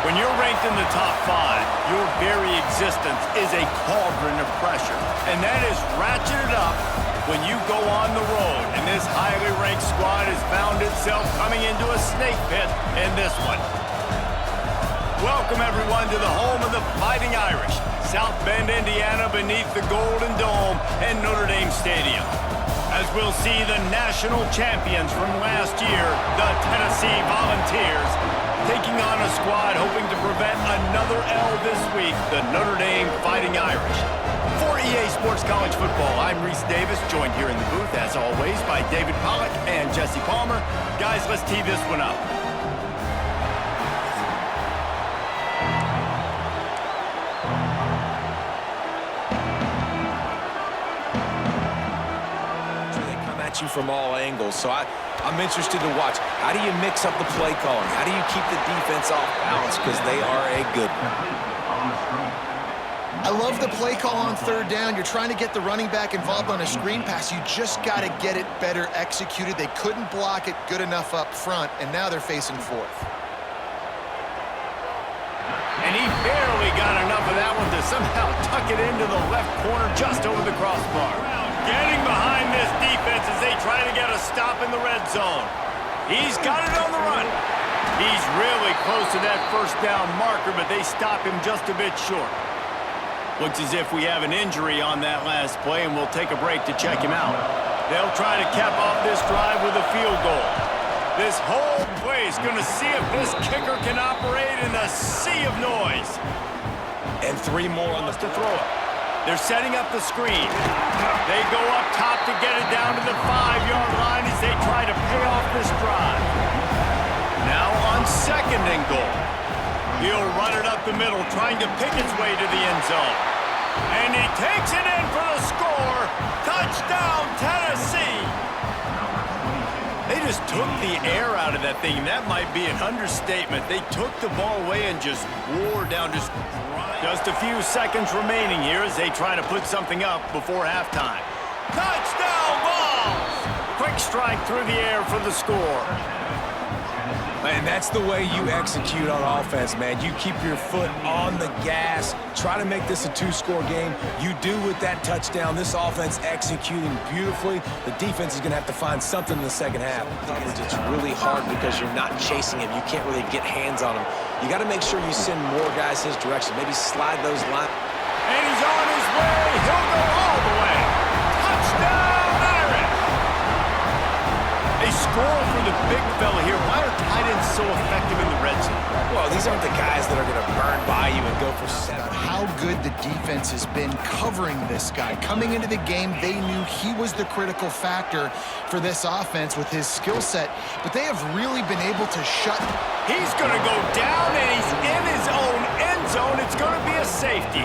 When you're ranked in the top 5, your very existence is a cauldron of pressure. And that is ratcheted up when you go on the road. And this highly ranked squad has found itself coming into a snake pit in this one. Welcome, everyone, to the home of the Fighting Irish, South Bend, Indiana, beneath the Golden Dome and Notre Dame Stadium. As we'll see the national champions from last year, the Tennessee Volunteers, taking on a squad hoping to prevent another L this week, the Notre Dame Fighting Irish. For EA Sports College Football, I'm Reese Davis, joined here in the booth, as always, by David Pollack and Jesse Palmer. Guys, let's tee this one up. You from all angles, so I'm interested to watch. How do you mix up the play calling? How do you keep the defense off balance? Because they are a good one. I love the play call on third down. You're trying to get the running back involved on a screen pass. You just got to get it better executed. They couldn't block it good enough up front, and now they're facing fourth. And he barely got enough of that one to somehow tuck it into the left corner just over the crossbar. Getting behind this defense as they try to get a stop in the red zone. He's got it on the run. He's really close to that first down marker, but they stop him just a bit short. Looks as if we have an injury on that last play, and we'll take a break to check him out. They'll try to cap off this drive with a field goal. This whole play is going to see if this kicker can operate in the sea of noise. And 3 more on the to throw it. They're setting up the screen. They go up top to get it down to the 5-yard line as they try to pay off this drive. Now on second and goal. He'll run it up the middle, trying to pick its way to the end zone. And he takes it in for the score. Touchdown, Tennessee. They just took the air out of that thing. That might be an understatement. They took the ball away and just wore down, just a few seconds remaining here as they try to put something up before halftime. Touchdown, Vols! Quick strike through the air for the score. And that's the way you execute on offense, man. You keep your foot on the gas. Try to make this a 2-score game. You do with that touchdown. This offense executing beautifully. The defense is going to have to find something in the second half. It's really hard because you're not chasing him. You can't really get hands on him. You got to make sure you send more guys his direction. Maybe slide those lines. And he's on his way. He'll go all the way. Touchdown, Irish! They score for the big fella here. Why are tight ends so effective in the red zone? Well, these aren't the guys that are going to burn by you and go for 7. How good the defense has been covering this guy. Coming into the game, they knew he was the critical factor for this offense with his skill set, but they have really been able to shut. He's going to go down, and he's in his own end zone. It's going to be a safety.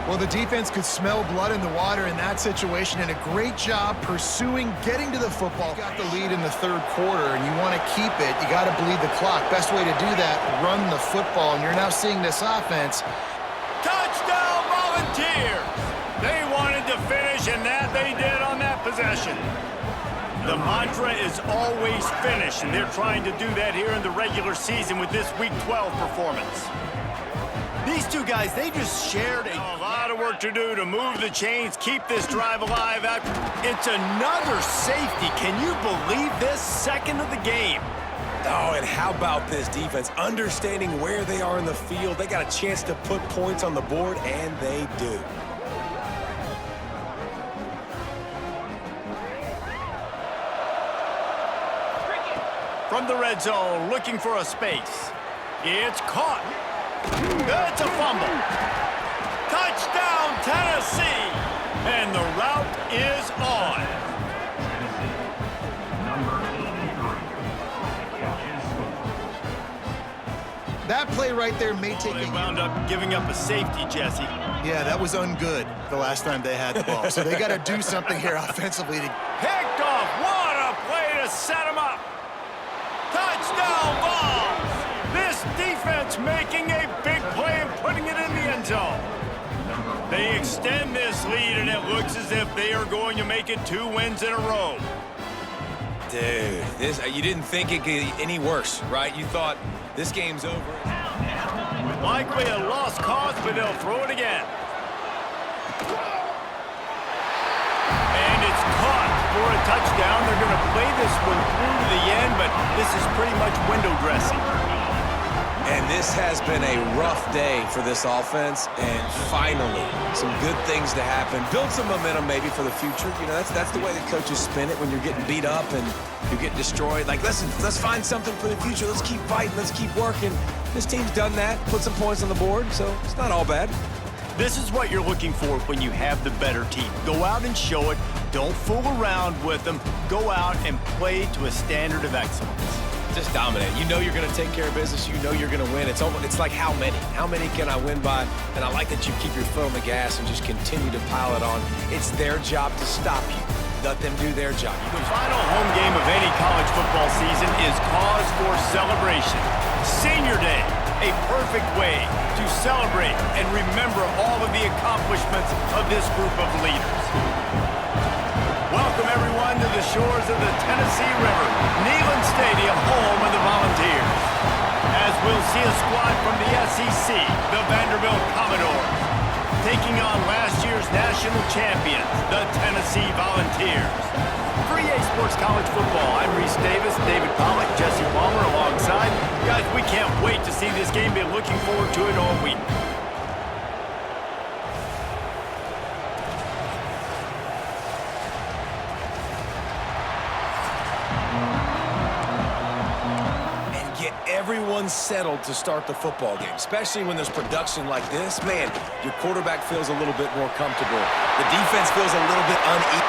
Well, the defense could smell blood in the water in that situation, and a great job pursuing, getting to the football. You got the lead in the third quarter, and you want to keep it. You got to bleed the clock. Best way to do that, run the football, and you're now seeing this offense. Touchdown, Volunteers! They wanted to finish, and that they did on that possession. The mantra is always finish, and they're trying to do that here in the regular season with this Week 12 performance. These two guys, they just shared a lot of work to do to move the chains, keep this drive alive. It's another safety. Can you believe this? Second of the game. Oh, and how about this defense? Understanding where they are in the field. They got a chance to put points on the board, and they do. From the red zone, looking for a space. It's caught. It's a fumble. Touchdown, Tennessee. And the route is on. That play right there may take They wound up giving up a safety, Jesse. Yeah, that was ungood the last time they had the ball. So they got to do something here offensively. Picked off. What a play to set him up. Touchdown, Vols. This defense making a big play and putting it in the end zone. They extend this lead, and it looks as if they are going to make it 2 wins in a row. Dude, you didn't think it could get any worse, right? You thought this game's over. Likely a lost cause, but they'll throw it again. And it's caught for a touchdown. They're going to play this one through to the end, but this is pretty much window dressing. And this has been a rough day for this offense, and finally, some good things to happen. Build some momentum maybe for the future. You know, that's the way the coaches spin it when you're getting beat up and you get destroyed. Like, listen, let's find something for the future. Let's keep fighting. Let's keep working. This team's done that, put some points on the board, so it's not all bad. This is what you're looking for when you have the better team. Go out and show it. Don't fool around with them. Go out and play to a standard of excellence. Just dominate. You know you're going to take care of business. You know you're going to win. It's like how many? How many can I win by? And I like that you keep your foot on the gas and just continue to pile it on. It's their job to stop you. Let them do their job. The final home game of any college football season is cause for celebration. Senior Day, a perfect way to celebrate and remember all of the accomplishments of this group of leaders. Welcome, everyone, to the shores of the Tennessee River, Neyland Stadium, home of the Volunteers. As we'll see a squad from the SEC, the Vanderbilt Commodores, taking on last year's national champions, the Tennessee Volunteers. For EA Sports College Football, I'm Reese Davis, David Pollack, Jesse Palmer alongside. Guys, we can't wait to see this game. Been looking forward to it all week. Everyone's settled to start the football game, especially when there's production like this. Man, your quarterback feels a little bit more comfortable. The defense feels a little bit uneven.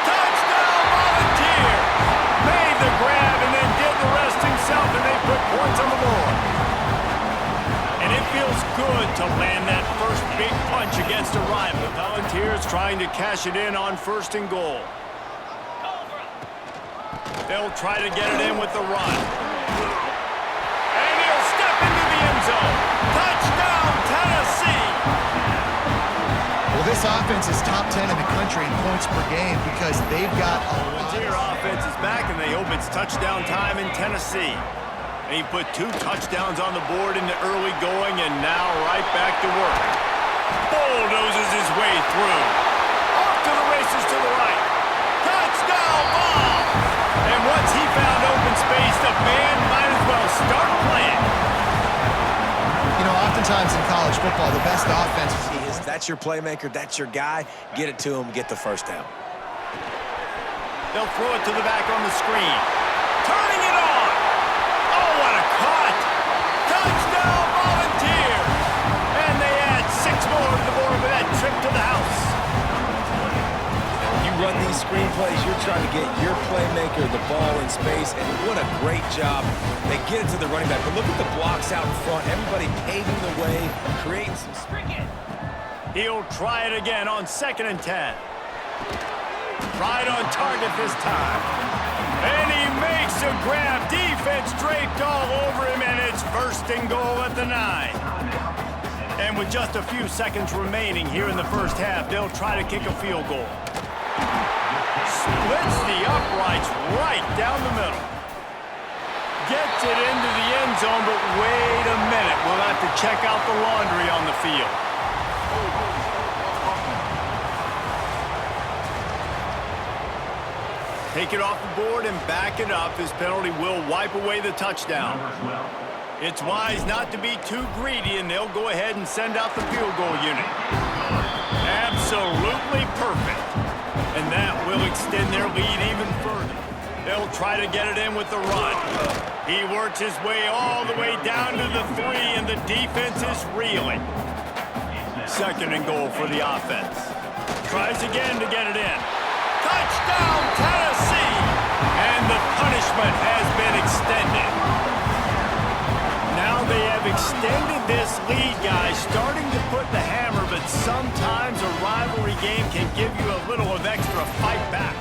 Touchdown, Volunteer! Made the grab and then did the rest himself, and they put points on the board. And it feels good to land that first big punch against a rival. The Volunteers trying to cash it in on 1st and goal. They'll try to get it in with the run. Touchdown, Tennessee! Well, this offense is top 10 in the country in points per game because they've got a lot. Volunteer offense is back, and they hope it's touchdown time in Tennessee. And he put 2 touchdowns on the board in the early going, and now right back to work. Bulldozes his way through. Off to the races to the right. Touchdown ball! And once he found open space, the band might as well start playing. You know, oftentimes in college football, the best offense is that's your playmaker, that's your guy. Get it to him, get the first down. They'll throw it to the back on the screen. Turning it on. Oh, what a cut. Touchdown, Volunteer. And they add 6 more to the board with that trip to the house. You run these screenplays, you're trying to get your playmaker the ball in space, and what a great job. They get it to the running back, but look at the blocks out in front. Everybody paving the way, creating some spring. He'll try it again on 2nd and 10. Right on target this time. And he makes a grab. Defense draped all over him, and it's 1st and goal at the 9. And with just a few seconds remaining here in the first half, they'll try to kick a field goal. Splits the uprights right down the middle. Gets it into the end zone, but wait a minute. We'll have to check out the laundry on the field. Take it off the board and back it up. This penalty will wipe away the touchdown. It's wise not to be too greedy, and they'll go ahead and send out the field goal unit. Absolutely perfect. And that will extend their lead even further. They'll try to get it in with the run. He works his way all the way down to the 3, and the defense is reeling. 2nd and goal for the offense. Tries again to get it in. Touchdown, Tennessee! And the punishment has been extended. Now they have extended this lead, guys, starting to put the hammer, but sometimes a rivalry game can give you a little of extra fight back.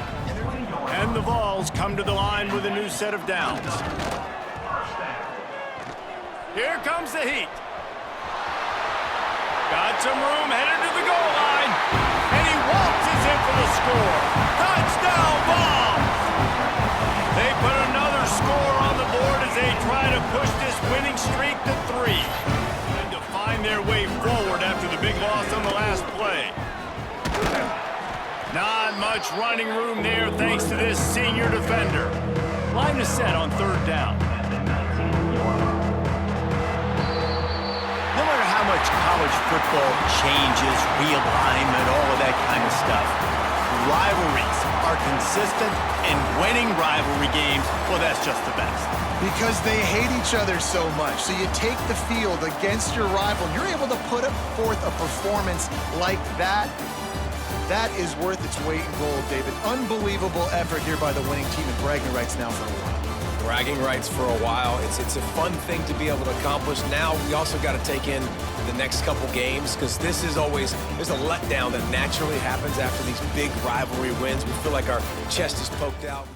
And the Vols come to the line with a new set of downs. Here comes the heat. Got some room, headed to the goal line. And he waltzes in for the score. Touchdown, Vols! They put another score on the board as they try to push this winning streak to 3. And to Not much running room there thanks to this senior defender. Line is set on third down. No matter how much college football changes, realignment, all of that kind of stuff, rivalries are consistent, and winning rivalry games, well, that's just the best. Because they hate each other so much. So you take the field against your rival, and you're able to put forth a performance like that. That is worth its weight in gold, David. Unbelievable effort here by the winning team, and bragging rights now for a while. Bragging rights for a while. It's a fun thing to be able to accomplish. Now we also got to take in the next couple games, because this is always, there's a letdown that naturally happens after these big rivalry wins. We feel like our chest is poked out.